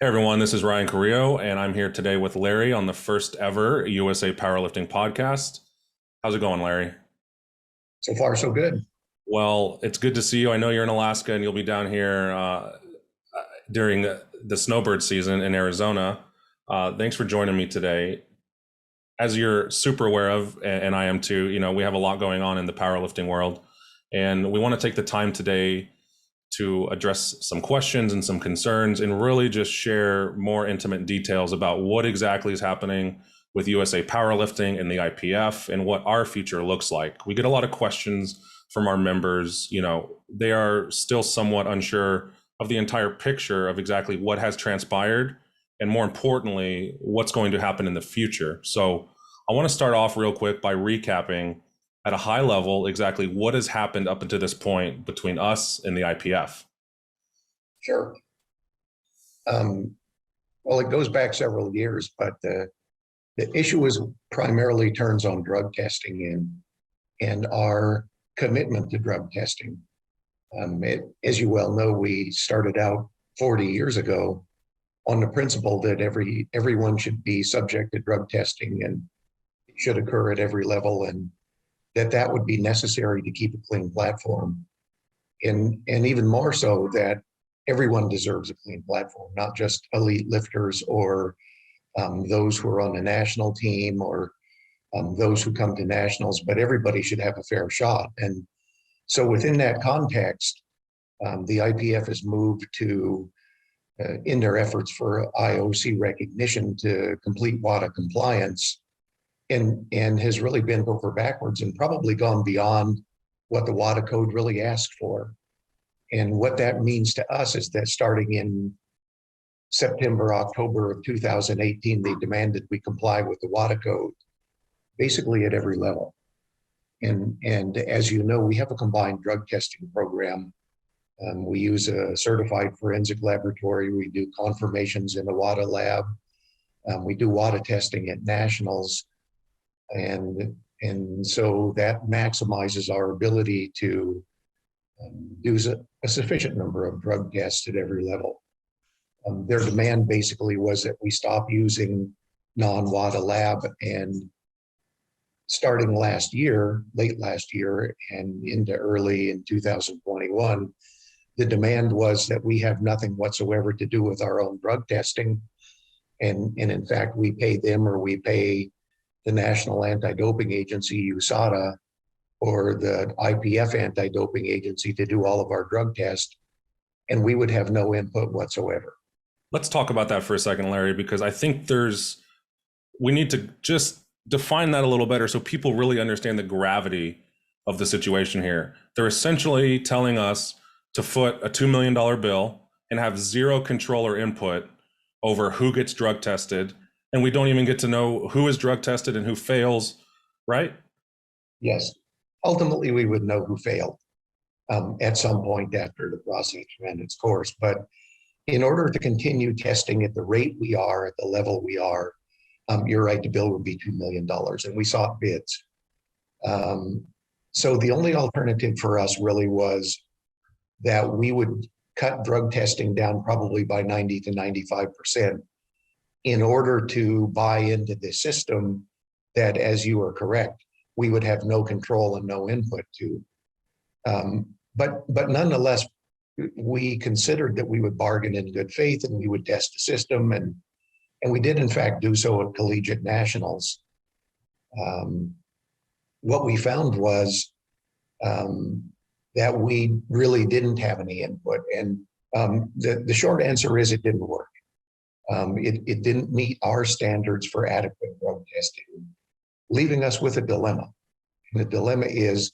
Hey everyone, this is Ryan Carrillo, and I'm here today with Larry on the first ever USA Powerlifting podcast. How's it going, Larry? So far, so good. Well, it's good to see you. I know you're in Alaska and you'll be down here during the snowbird season in Arizona. Thanks for joining me today. As you're super aware of, and I am too, we have a lot going on in the powerlifting world, and we want to take the time today to address some questions and some concerns and really just share more intimate details about what exactly is happening with USA Powerlifting and the IPF and what our future looks like. We get a lot of questions from our members. They are still somewhat unsure of the entire picture of exactly what has transpired and, more importantly, what's going to happen in the future. So I want to start off real quick by recapping at a high level exactly what has happened up until this point between us and the IPF. Sure. Well, it goes back several years, but the issue is primarily turns on drug testing and our commitment to drug testing. As you well know, we started out 40 years ago on the principle that everyone should be subject to drug testing and it should occur at every level, and that would be necessary to keep a clean platform. And even more so that everyone deserves a clean platform, not just elite lifters or those who are on the national team or those who come to nationals, but everybody should have a fair shot. And so within that context, the IPF has moved to, in their efforts for IOC recognition, to complete WADA compliance, and has really bent over backwards and probably gone beyond what the WADA code really asked for. And what that means to us is that starting in September, October of 2018, they demanded we comply with the WADA code, basically at every level. And as you know, we have a combined drug testing program. We use a certified forensic laboratory. We do confirmations in the WADA lab. We do WADA testing at nationals. And so that maximizes our ability to do a sufficient number of drug tests at every level. Their demand basically was that we stop using non-WADA lab, and starting late last year and into early in 2021, the demand was that we have nothing whatsoever to do with our own drug testing. And in fact, we pay them, or we pay the National Anti-Doping Agency, USADA, or the IPF Anti-Doping Agency to do all of our drug tests, and we would have no input whatsoever. Let's talk about that for a second, Larry, because I think we need to just define that a little better so people really understand the gravity of the situation here. They're essentially telling us to foot a $2 million bill and have zero control or input over who gets drug tested, and we don't even get to know who is drug tested and who fails, right? Yes. Ultimately, we would know who failed at some point after the process ran its course. But in order to continue testing at the rate we are, at the level we are, you're right, the bill would be $2 million, and we sought bids. So the only alternative for us really was that we would cut drug testing down probably by 90 to 95% in order to buy into the system that, as you are correct, we would have no control and no input to. But nonetheless, we considered that we would bargain in good faith and we would test the system, and we did in fact do so at collegiate nationals. What we found was that we really didn't have any input, and the short answer is it didn't work. It didn't meet our standards for adequate drug testing, leaving us with a dilemma. And the dilemma is,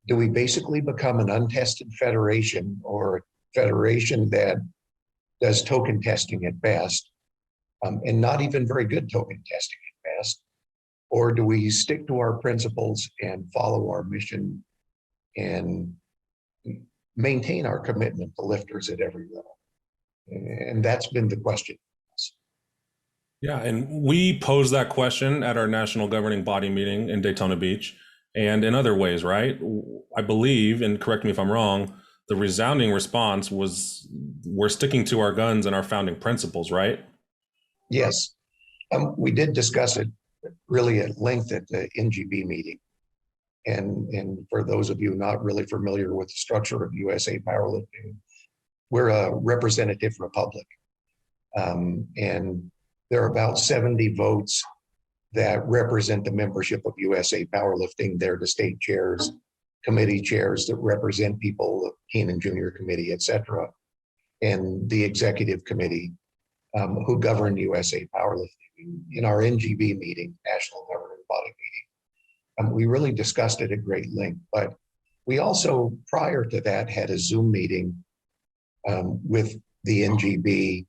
do we basically become an untested federation, or a federation that does token testing at best, and not even very good token testing at best? Or do we stick to our principles and follow our mission and maintain our commitment to lifters at every level? And that's been the question. Yeah, and we posed that question at our national governing body meeting in Daytona Beach and in other ways, right? I believe, and correct me if I'm wrong, the resounding response was, we're sticking to our guns and our founding principles, right? Yes, we did discuss it really at length at the NGB meeting. And for those of you not really familiar with the structure of USA Powerlifting, we're a representative republic. And there are about 70 votes that represent the membership of USA Powerlifting. They're the state chairs, committee chairs that represent people, the Keenan Junior Committee, et cetera, and the executive committee who govern USA Powerlifting. In our NGB meeting, National Governing Body meeting, we really discussed it at great length, but we also, prior to that, had a Zoom meeting with the NGB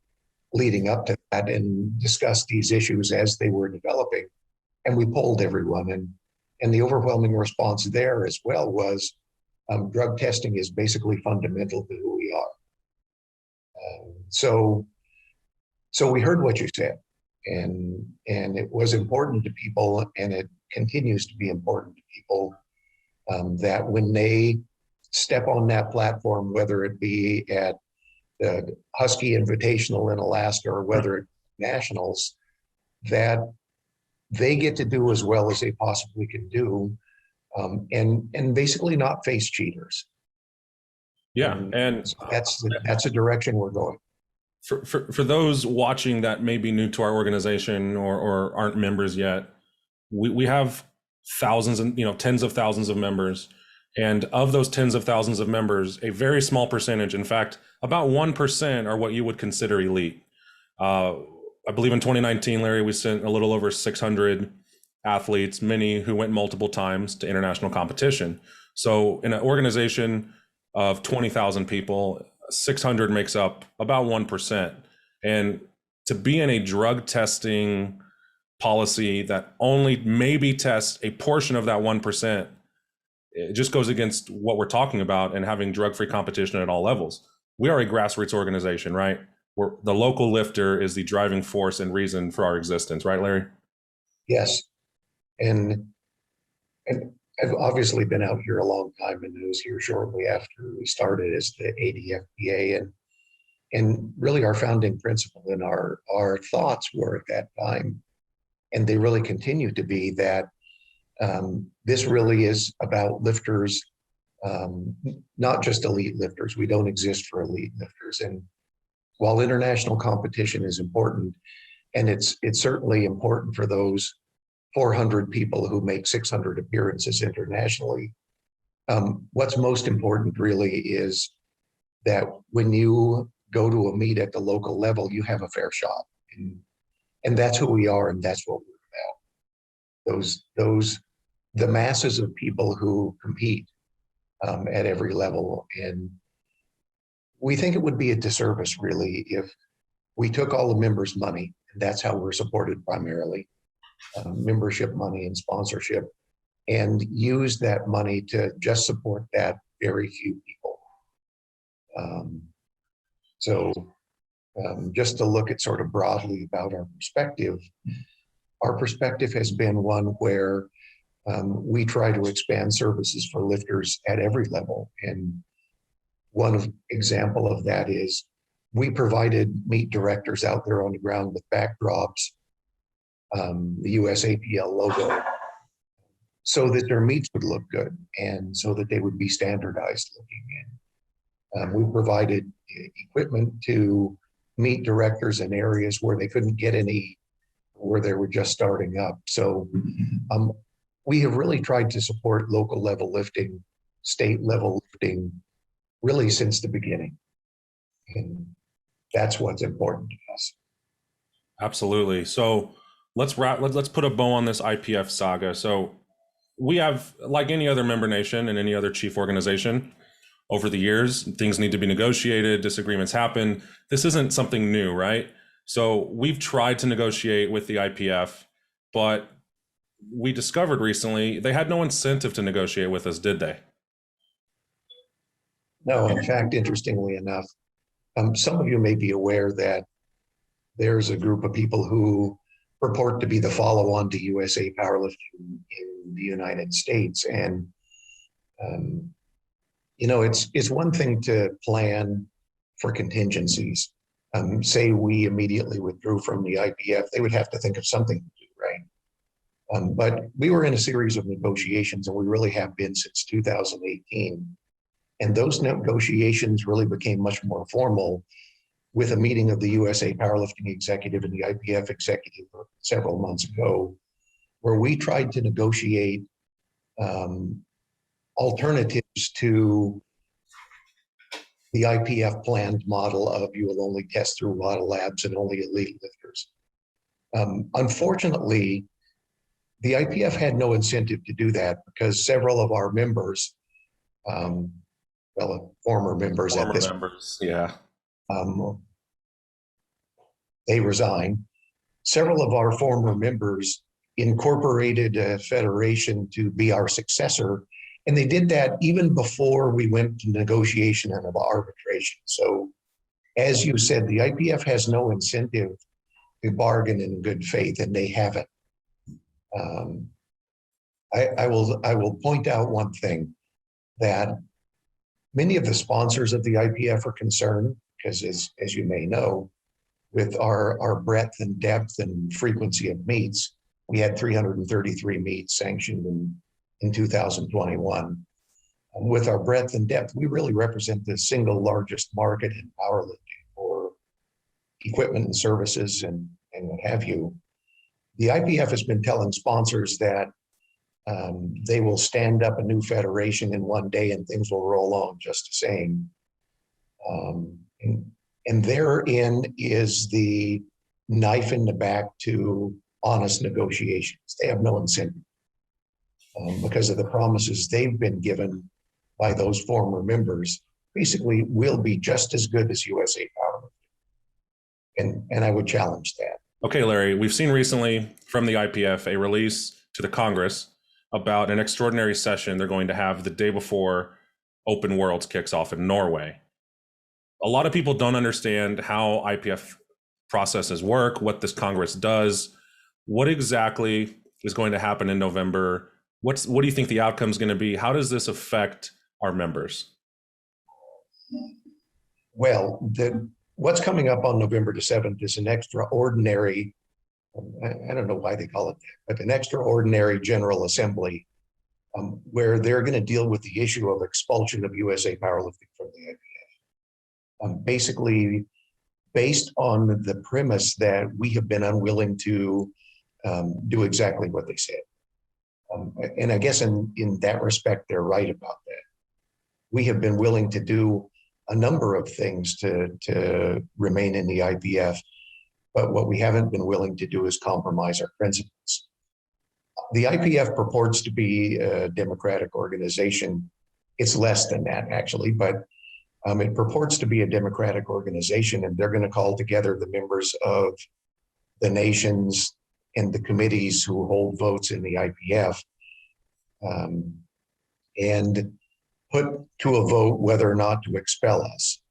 leading up to that and discussed these issues as they were developing. And we polled everyone, and the overwhelming response there as well was drug testing is basically fundamental to who we are. So we heard what you said, and it was important to people, and it continues to be important to people that when they step on that platform, whether it be at the Husky Invitational in Alaska or whether it's nationals, that they get to do as well as they possibly can do, and basically not face cheaters. Yeah, and so that's a direction we're going. For those watching that may be new to our organization or aren't members yet, we have thousands and tens of thousands of members. And of those tens of thousands of members, a very small percentage, in fact, about 1% are what you would consider elite. I believe in 2019, Larry, we sent a little over 600 athletes, many who went multiple times to international competition. So in an organization of 20,000 people, 600 makes up about 1%. And to be in a drug testing policy that only maybe tests a portion of that 1%, it just goes against what we're talking about and having drug-free competition at all levels. We are a grassroots organization, right? Where the local lifter is the driving force and reason for our existence, right, Larry? Yes, and I've obviously been out here a long time, and I was here shortly after we started as the ADFBA, and really our founding principle and our thoughts were at that time, and they really continue to be that this really is about lifters, not just elite lifters. We don't exist for elite lifters. And while international competition is important, and it's certainly important for those 400 people who make 600 appearances internationally, what's most important really is that when you go to a meet at the local level, you have a fair shot. And that's who we are, and that's what we're about. The masses of people who compete at every level. And we think it would be a disservice, really, if we took all the members' money, and that's how we're supported primarily, membership money and sponsorship, and use that money to just support that very few people. Just to look at sort of broadly about our perspective has been one where we try to expand services for lifters at every level. And one example of that is we provided meet directors out there on the ground with backdrops, the USAPL logo, so that their meets would look good and so that they would be standardized looking in. We provided equipment to meet directors in areas where they couldn't get any, where they were just starting up. So we have really tried to support local level lifting, state level lifting, really since the beginning. And that's what's important to us. Absolutely. So let's put a bow on this IPF saga. So we have, like any other member nation and any other chief organization, over the years, things need to be negotiated, disagreements happen. This isn't something new, right? So we've tried to negotiate with the IPF, but we discovered recently they had no incentive to negotiate with us, did they? No, in fact, interestingly enough, some of you may be aware that there's a group of people who purport to be the follow-on to USA Powerlifting in the United States. And It's one thing to plan for contingencies. Say we immediately withdrew from the IPF, they would have to think of something to do, right? But we were in a series of negotiations, and we really have been since 2018. And those negotiations really became much more formal with a meeting of the USA Powerlifting Executive and the IPF Executive several months ago, where we tried to negotiate alternatives to the IPF planned model of you will only test through a lot of labs and only elite lifters. Unfortunately, the IPF had no incentive to do that because several of our members, former members at this, yeah, they resigned. Several of our former members incorporated a federation to be our successor, and they did that even before we went to negotiation and arbitration. So, as you said, the IPF has no incentive to bargain in good faith, and they haven't. I will point out one thing, that many of the sponsors of the IPF are concerned because, as you may know, with our breadth and depth and frequency of meets, we had 333 meets sanctioned in 2021. With our breadth and depth, we really represent the single largest market in powerlifting for equipment and services and what have you. The IPF has been telling sponsors that they will stand up a new federation in one day and things will roll on just the same. And therein is the knife in the back to honest negotiations. They have no incentive because of the promises they've been given by those former members. Basically, we'll be just as good as USA Powerlifting. And I would challenge that. Okay, Larry, we've seen recently from the IPF a release to the Congress about an extraordinary session they're going to have the day before Open Worlds kicks off in Norway. A lot of people don't understand how IPF processes work, what this Congress does. What exactly is going to happen in November? What do you think the outcome is going to be? How does this affect our members? Well, what's coming up on November the 7th is an extraordinary, I don't know why they call it that, but an extraordinary General Assembly where they're going to deal with the issue of expulsion of USA Powerlifting from the IPF. Basically, based on the premise that we have been unwilling to do exactly what they said. And I guess in that respect, they're right about that. We have been willing to do a number of things to remain in the IPF, but what we haven't been willing to do is compromise our principles. The IPF purports to be a democratic organization. It's less than that, actually, but it purports to be a democratic organization, and they're going to call together the members of the nations and the committees who hold votes in the IPF and put to a vote whether or not to expel us.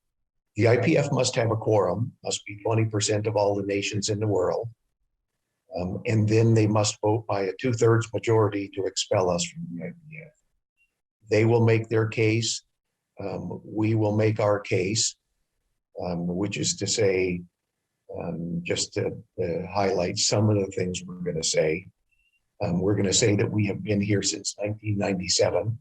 The IPF must have a quorum, must be 20% of all the nations in the world, and then they must vote by a 2/3 majority to expel us from the IPF. They will make their case. We will make our case, which is to say, just to highlight some of the things we're going to say. We're going to say that we have been here since 1997.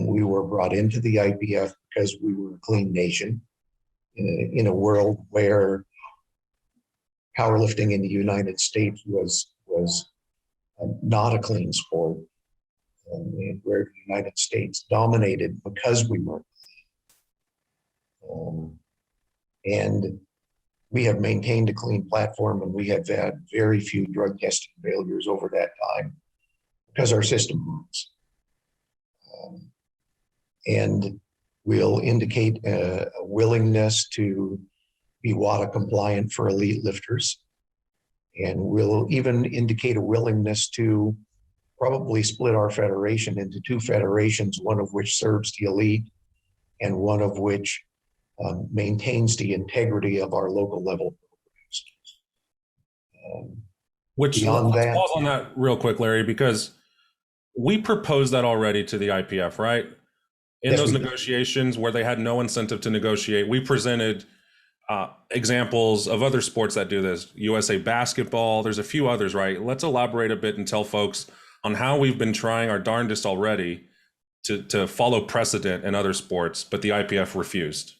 We were brought into the IPF because we were a clean nation in a world where powerlifting in the United States was not a clean sport, where the United States dominated because we weren't clean. And we have maintained a clean platform, and we have had very few drug testing failures over that time because our system works. And we'll indicate a willingness to be WADA compliant for elite lifters. And we'll even indicate a willingness to probably split our federation into two federations, one of which serves the elite and one of which maintains the integrity of our local level programs. Let's pause on that real quick, Larry, because we proposed that already to the IPF, right? In Yes, those we did. negotiations where they had no incentive to negotiate, we presented examples of other sports that do this. USA Basketball, there's a few others, right? Let's elaborate a bit and tell folks on how we've been trying our darndest already to follow precedent in other sports, but the IPF refused.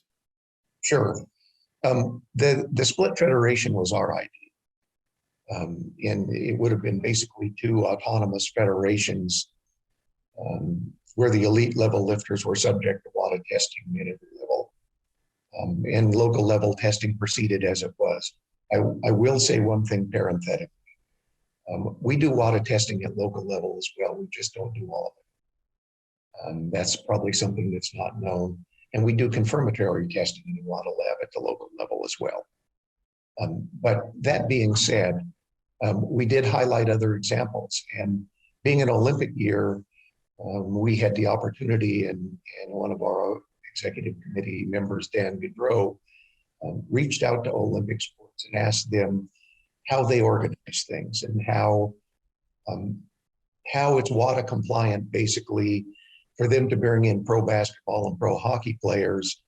Sure. The split federation was our idea. And it would have been basically two autonomous federations where the elite level lifters were subject to WADA testing at every level. And local level testing proceeded as it was. I will say one thing parenthetically. We do WADA testing at local level as well. We just don't do all of it. That's probably something that's not known. And we do confirmatory testing in the WADA lab at the local level as well. But that being said, we did highlight other examples. And being an Olympic year, we had the opportunity, and one of our executive committee members, Dan Gaudreau, reached out to Olympic sports and asked them how they organize things and how it's WADA compliant, basically, for them to bring in pro basketball and pro hockey players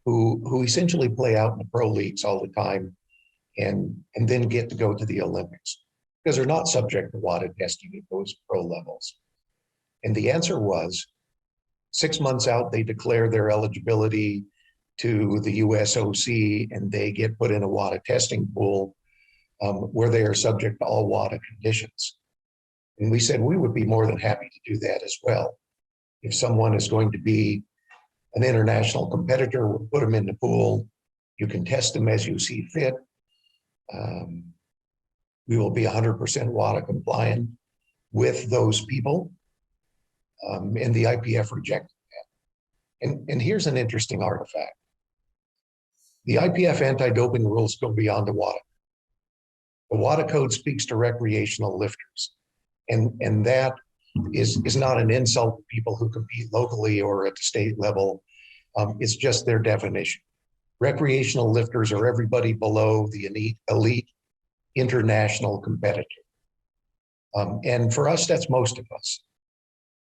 who essentially play out in the pro leagues all the time and then get to go to the Olympics because they're not subject to WADA testing at those pro levels. And the answer was 6 months out, they declare their eligibility to the USOC and they get put in a WADA testing pool where they are subject to all WADA conditions. And we said we would be more than happy to do that as well. If someone is going to be an international competitor, we'll put them in the pool. You can test them as you see fit. We will be 100% WADA compliant with those people. And the IPF rejected that. And here's an interesting artifact. The IPF anti-doping rules go beyond the WADA. The WADA code speaks to recreational lifters. And that is not an insult to people who compete locally or at the state level. It's just their definition. Recreational lifters are everybody below the elite international competitor. And for us, that's most of us.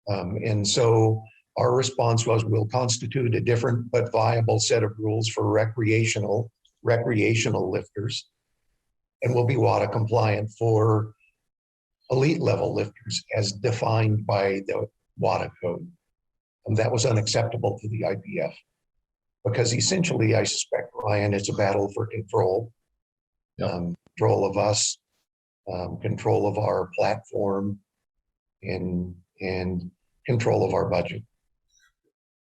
And so our response was, we'll constitute a different but viable set of rules for recreational lifters, and we'll be WADA compliant for elite level lifters as defined by the WADA code. And that was unacceptable to the IPF because essentially, I suspect, Ryan, it's a battle for control. Yep. Control of us, control of our platform, and control of our budget.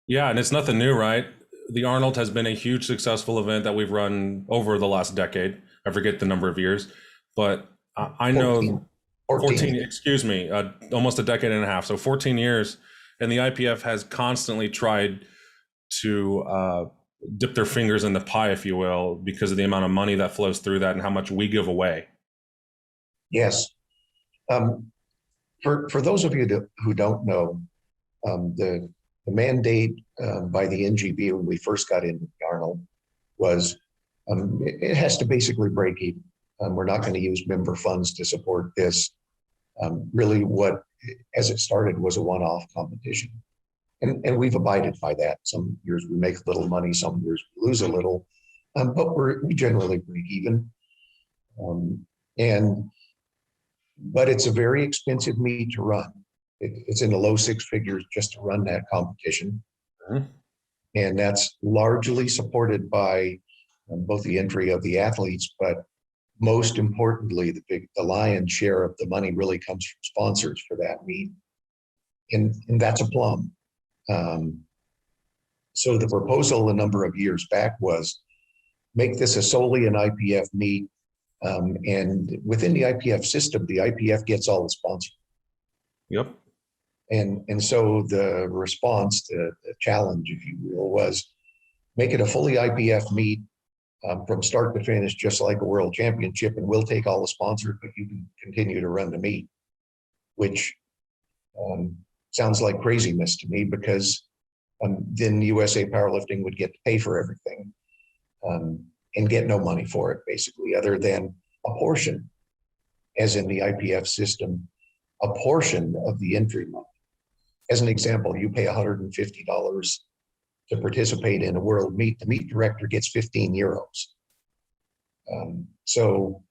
Yeah, and it's nothing new, right? The Arnold has been a huge successful event that we've run over the last decade. I forget the number of years, but I know 14, excuse me, almost a decade and a half. So 14 years, and the IPF has constantly tried to dip their fingers in the pie, if you will, because of the amount of money that flows through that and how much we give away. Yes. For those of you who don't know, the mandate by the NGB when we first got into the Arnold was it has to basically break even. We're not going to use member funds to support this. Really, what, as it started, was a one-off competition. And we've abided by that. Some years we make a little money, some years we lose a little, but we generally break even. But it's a very expensive meet to run. It's in the low six figures just to run that competition. Mm-hmm. And that's largely supported by both the entry of the athletes, but most importantly, the lion's share of the money really comes from sponsors for that meet. And that's a plum. So the proposal a number of years back was make this a solely an IPF meet. And within the IPF system, the IPF gets all the sponsors. Yep. And so the response, the challenge, if you will, was make it a fully IPF meet from start to finish, just like a world championship, and we'll take all the sponsors, but you can continue to run the meet, which sounds like craziness to me because then USA Powerlifting would get to pay for everything and get no money for it, basically, other than a portion, as in the IPF system, a portion of the entry money. As an example, you pay $150 to participate in a world meet, the meet director gets 15 euros. So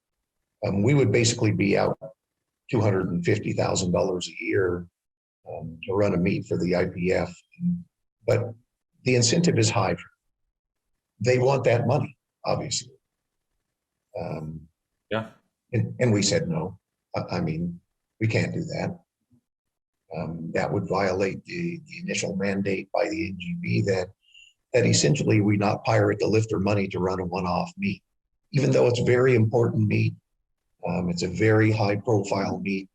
we would basically be out $250,000 a year to run a meet for the IPF. But the incentive is high. They want that money, obviously. Yeah. And we said no. I mean, we can't do that. That would violate the initial mandate by the NGB that essentially we not pirate the lifter money to run a one-off meet. Even though it's a very important meet, it's a very high-profile meet.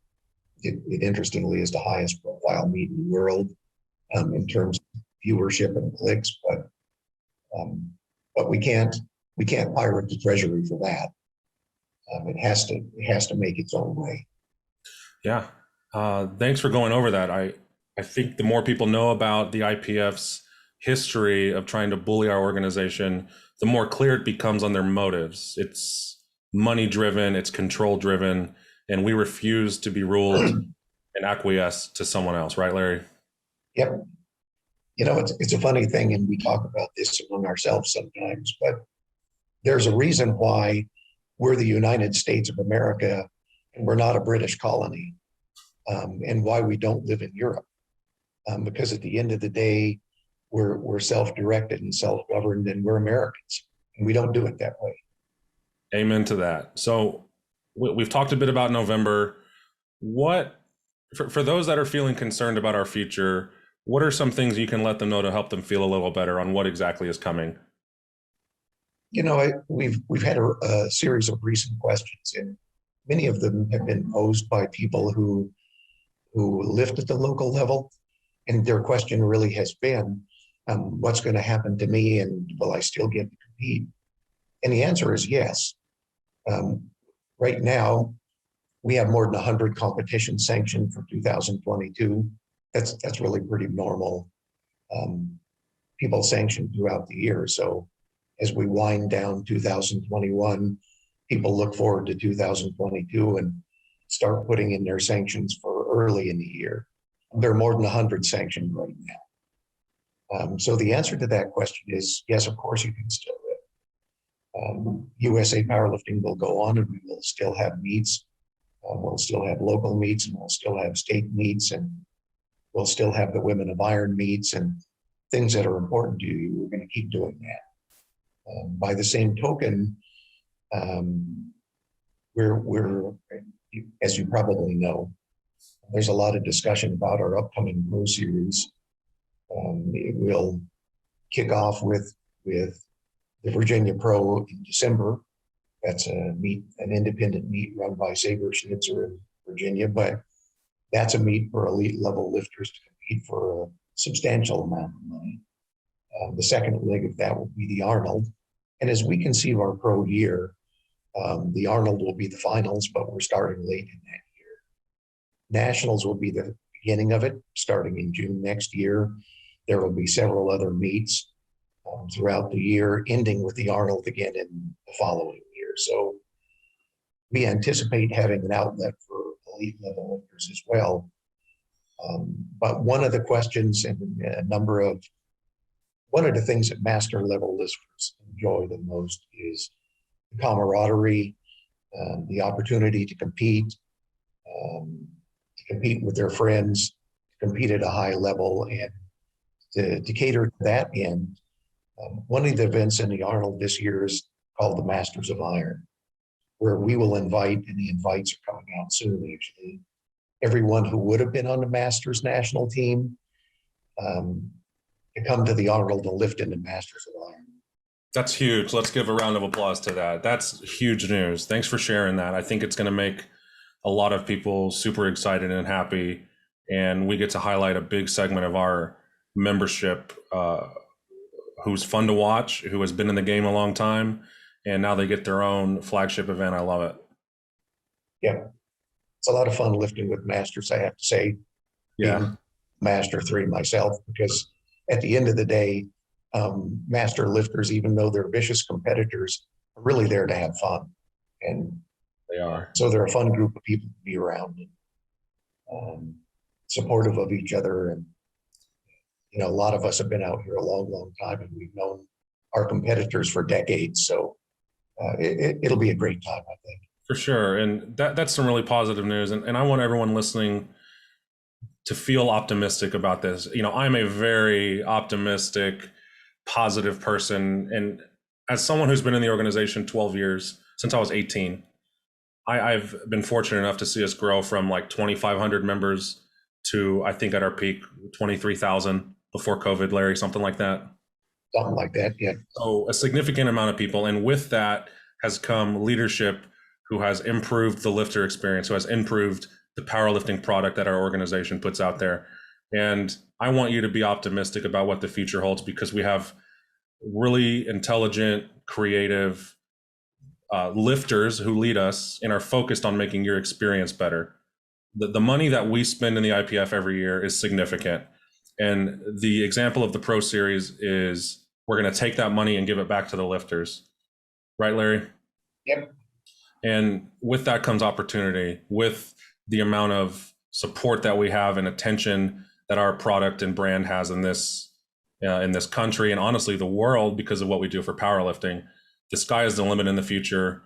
It interestingly is the highest profile meet in the world in terms of viewership and clicks, but we can't pirate the treasury for that. It has to make its own way. Yeah. Thanks for going over that. I think the more people know about the IPF's history of trying to bully our organization, the more clear it becomes on their motives. It's money driven, it's control driven, and we refuse to be ruled and acquiesce to someone else, right, Larry? Yep. You know, it's a funny thing, and we talk about this among ourselves sometimes, but there's a reason why we're the United States of America and we're not a British colony, and why we don't live in Europe. Because at the end of the day, we're self-directed and self-governed, and we're Americans, and we don't do it that way. Amen to that. So we've talked a bit about November. What, for those that are feeling concerned about our future, what are some things you can let them know to help them feel a little better on what exactly is coming? You know, we've had a series of recent questions, and many of them have been posed by people who lift at the local level, and their question really has been, what's going to happen to me, and will I still get to compete? And the answer is yes. Right now, we have more than 100 competitions sanctioned for 2022. That's really pretty normal. People sanctioned throughout the year. So as we wind down 2021, people look forward to 2022 and start putting in their sanctions for early in the year. There are more than 100 sanctioned right now. So the answer to that question is yes, of course you can still live. USA Powerlifting will go on, and we will still have meets. We'll still have local meets, and we'll still have state meets, and we'll still have the Women of Iron meets and things that are important to you. We're going to keep doing that. By the same token, we're, as you probably know, there's a lot of discussion about our upcoming Pro Series. It will kick off with the Virginia Pro in December. That's an independent meet run by Saber Schnitzer in Virginia, but that's a meet for elite level lifters to compete for a substantial amount of money. The second leg of that will be the Arnold. And as we conceive our pro year, the Arnold will be the finals, but we're starting late in that year. Nationals will be the beginning of it, starting in June next year. There will be several other meets throughout the year, ending with the Arnold again in the following year. So we anticipate having an outlet for elite level lifters as well. But one of the questions and one of the things that master level lifters enjoy the most is the camaraderie, the opportunity to compete with their friends, to compete at a high level, and to cater to that end. One of the events in the Arnold this year is called the Masters of Iron, where we will invite, and the invites are coming out soon actually, everyone who would have been on the Masters national team to come to the Arnold and lift in the Masters of Iron. That's huge. Let's give a round of applause to that. That's huge news. Thanks for sharing that. I think it's going to make a lot of people super excited and happy, and we get to highlight a big segment of our membership who's fun to watch, who has been in the game a long time, and now they get their own flagship event. I love it. Yeah, it's a lot of fun lifting with masters, I have to say. Yeah, being Master 3 myself, because at the end of the day, master lifters, even though they're vicious competitors, are really there to have fun. And they are. So they're a fun group of people to be around, and supportive of each other. And You know, a lot of us have been out here a long, long time, and we've known our competitors for decades. So it'll be a great time, I think. For sure. And that's some really positive news. And I want everyone listening to feel optimistic about this. You know, I'm a very optimistic, positive person. And as someone who's been in the organization 12 years, since I was 18, I've been fortunate enough to see us grow from like 2,500 members to, I think at our peak, 23,000 before COVID, Larry, something like that. Something like that, yeah. So a significant amount of people. And with that has come leadership who has improved the lifter experience, who has improved the powerlifting product that our organization puts out there. And I want you to be optimistic about what the future holds, because we have really intelligent, creative lifters who lead us and are focused on making your experience better. The money that we spend in the IPF every year is significant. And the example of the Pro Series is we're going to take that money and give it back to the lifters. Right, Larry? Yep. And with that comes opportunity, with the amount of support that we have and attention that our product and brand has in this country, and honestly the world, because of what we do for powerlifting. The sky is the limit in the future.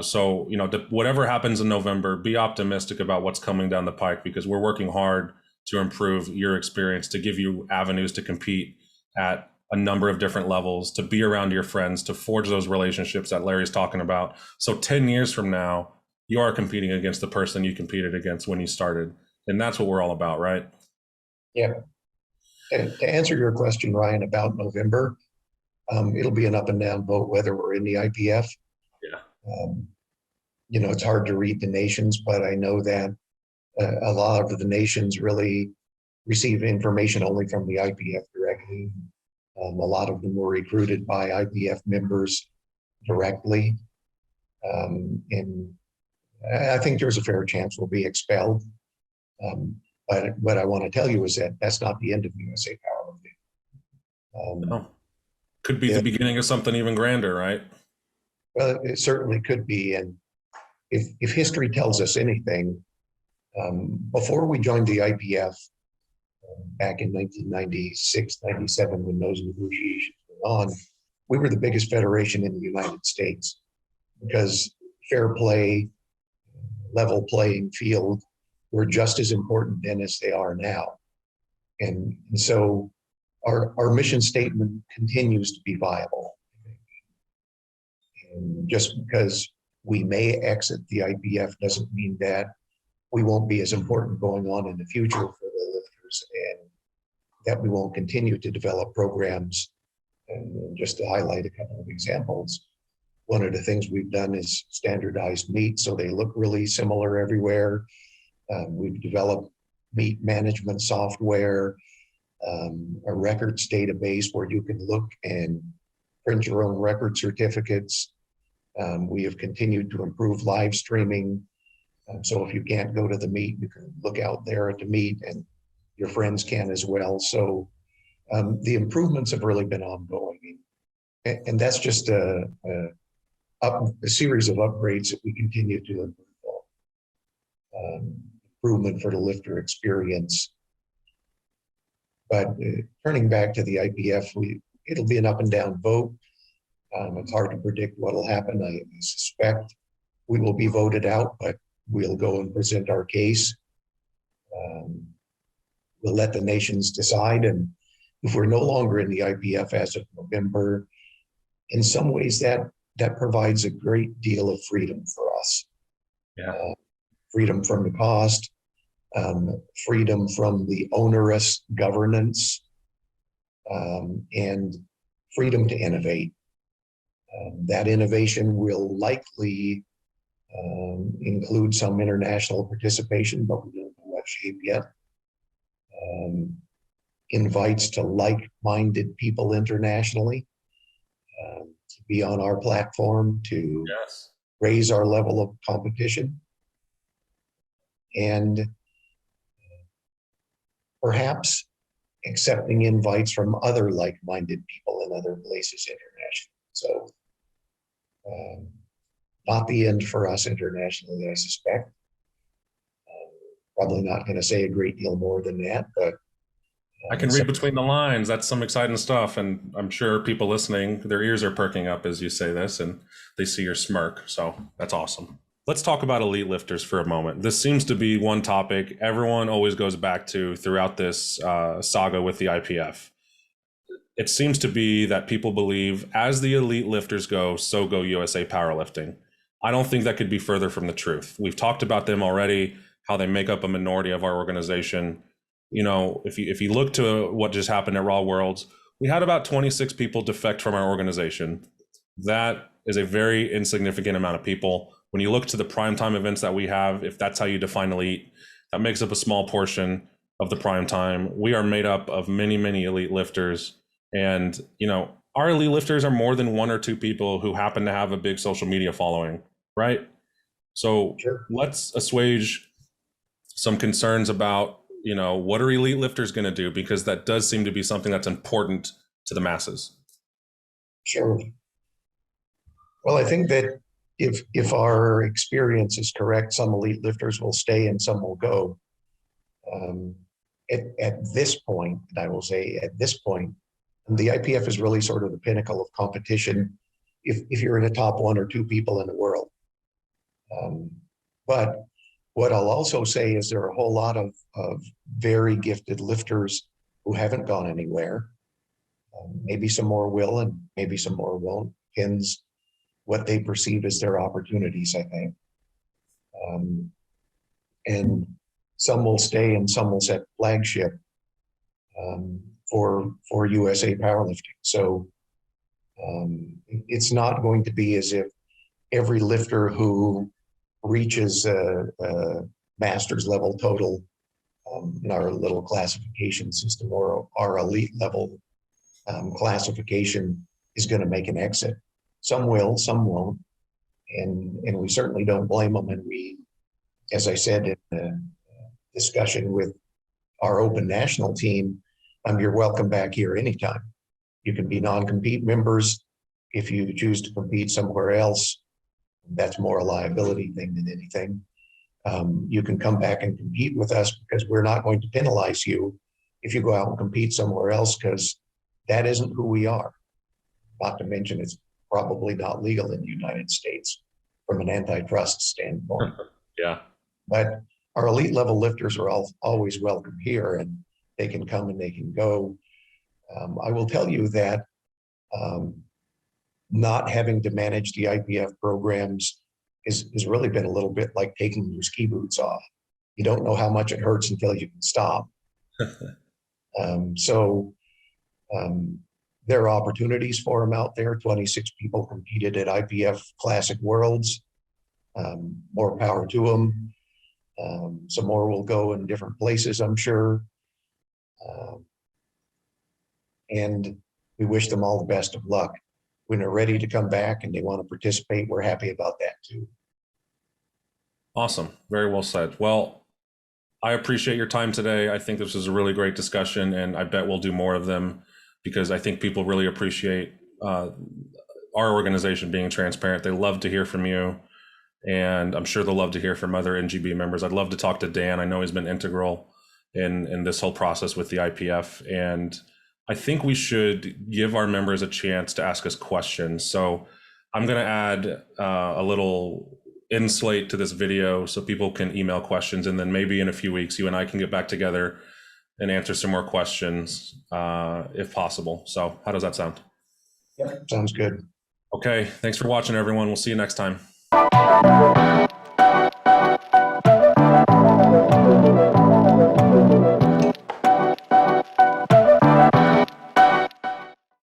So, you know, whatever happens in November, be optimistic about what's coming down the pike, because we're working hard to improve your experience, to give you avenues to compete at a number of different levels, to be around your friends, to forge those relationships that Larry's talking about. So 10 years from now, you are competing against the person you competed against when you started. And that's what we're all about, right? Yeah. And to answer your question, Ryan, about November, it'll be an up and down vote whether we're in the IPF. Yeah. You know, it's hard to read the nations, but I know that a lot of the nations really receive information only from the IPF directly. A lot of them were recruited by IPF members directly. And I think there's a fair chance we'll be expelled. But what I want to tell you is that that's not the end of USA Powerlifting. No. Could be the beginning of something even grander, right? Well, it certainly could be. And if history tells us anything, before we joined the IPF back in 1996, 97, when those negotiations were on, we were the biggest federation in the United States, because fair play, level playing field were just as important then as they are now. And so our mission statement continues to be viable. And just because we may exit the IPF doesn't mean that we won't be as important going on in the future for the lifters, and that we won't continue to develop programs. And just to highlight a couple of examples, one of the things we've done is standardized meat so they look really similar everywhere. We've developed meat management software, a records database where you can look and print your own record certificates. We have continued to improve live streaming. So if you can't go to the meet, you can look out there at the meet, and your friends can as well. So the improvements have really been ongoing. And that's just a series of upgrades that we continue to improve on. Improvement for the lifter experience. But turning back to the IPF, it'll be an up and down vote. It's hard to predict what will happen. I suspect we will be voted out, but we'll go and present our case. We'll let the nations decide. And if we're no longer in the IPF as of November, in some ways that provides a great deal of freedom for us. Yeah. Freedom from the cost, freedom from the onerous governance, and freedom to innovate. That innovation will likely include some international participation, but we don't know what shape yet. Invites to like-minded people internationally to be on our platform, to raise our level of competition, and perhaps accepting invites from other like-minded people in other places internationally. So not the end for us internationally, I suspect. Probably not going to say a great deal more than that, but I can read between the lines. That's some exciting stuff. And I'm sure people listening, their ears are perking up as you say this and they see your smirk. So that's awesome. Let's talk about elite lifters for a moment. This seems to be one topic everyone always goes back to throughout this saga with the IPF. It seems to be that people believe as the elite lifters go, so go USA Powerlifting. I don't think that could be further from the truth. We've talked about them already, how they make up a minority of our organization. You know, if you look to what just happened at Raw Worlds, we had about 26 people defect from our organization. That is a very insignificant amount of people. When you look to the primetime events that we have, if that's how you define elite, that makes up a small portion of the primetime. We are made up of many, many elite lifters. And, you know, our elite lifters are more than one or two people who happen to have a big social media following, right? So Sure. let's assuage some concerns about, you know, what are elite lifters going to do? Because that does seem to be something that's important to the masses. Sure. Well, I think that if our experience is correct, some elite lifters will stay and some will go. At this point, and I will say at this point, the IPF is really sort of the pinnacle of competition if you're in the top one or two people in the world. But what I'll also say is there are a whole lot of very gifted lifters who haven't gone anywhere. Maybe some more will and maybe some more won't. Depends what they perceive as their opportunities, I think. And some will stay and some will set flagship for USA Powerlifting. So it's not going to be as if every lifter who reaches a master's level total in our little classification system or our elite level classification is going to make an exit. Some will, some won't. And we certainly don't blame them. And we, as I said in the discussion with our open national team, you're welcome back here anytime. You can be non-compete members. If you choose to compete somewhere else, that's more a liability thing than anything. You can come back and compete with us because we're not going to penalize you if you go out and compete somewhere else, because that isn't who we are. Not to mention it's probably not legal in the United States from an antitrust standpoint. Yeah. But our elite level lifters are always welcome here, and they can come and they can go. I will tell you that not having to manage the IPF programs has really been a little bit like taking your ski boots off. You don't know how much it hurts until you can stop. So there are opportunities for them out there. 26 people competed at IPF Classic Worlds. More power to them. Some more will go in different places, I'm sure. And we wish them all the best of luck. When they're ready to come back and they want to participate, we're happy about that too. Awesome. Very well said. Well, I appreciate your time today. I think this was a really great discussion, and I bet we'll do more of them because I think people really appreciate our organization being transparent. They love to hear from you, and I'm sure they'll love to hear from other NGB members. I'd love to talk to Dan. I know he's been integral in this whole process with the IPF, and I think we should give our members a chance to ask us questions. So I'm going to add a little in-slate to this video so people can email questions, and then maybe in a few weeks you and I can get back together and answer some more questions if possible. So how does that sound? Yeah, sounds good. Okay, thanks for watching, everyone. We'll see you next time.